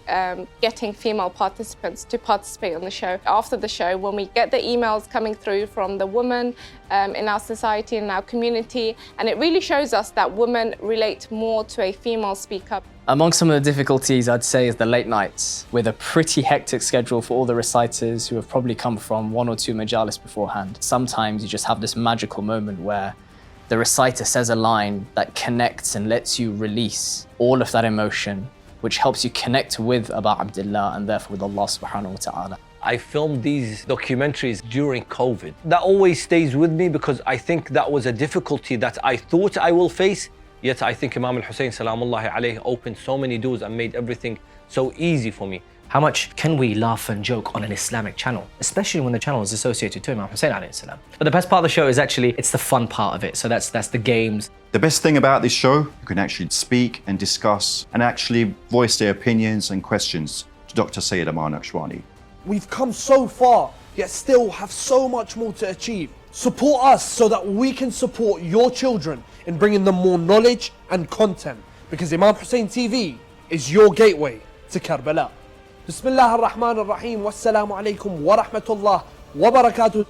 getting female participants to participate on the show. After the show, when we get the emails coming through from the women in our society, in our community, and it really shows us that women relate more to a female speaker. Among some of the difficulties, I'd say, is the late nights, with a pretty hectic schedule for all the reciters who have probably come from 1 or 2 majalis beforehand. Sometimes you just have this magical moment where the reciter says a line that connects and lets you release all of that emotion, which helps you connect with Abu Abdullah and therefore with Allah subhanahu wa ta'ala. I filmed these documentaries during COVID. That always stays with me because I think that was a difficulty that I thought I will face, Yet I think Imam al-Hussein salamullahi alayhi opened so many doors and made everything so easy for me. How much can we laugh and joke on an Islamic channel, especially when the channel is associated to Imam Hussein alayhi salam? But the best part of the show is actually, it's the fun part of it. So that's the games. The best thing about this show, you can actually speak and discuss and actually voice their opinions and questions to Dr. Sayyid Ammar Nakshawani. We've come so far, yet still have so much more to achieve. Support us so that we can support your children in bringing them more knowledge and content, because Imam Hussein TV is your gateway to Karbala. Bismillah ar-Rahman ar-Rahim. Wassalamu alaikum wa rahmatullah wa barakatuh.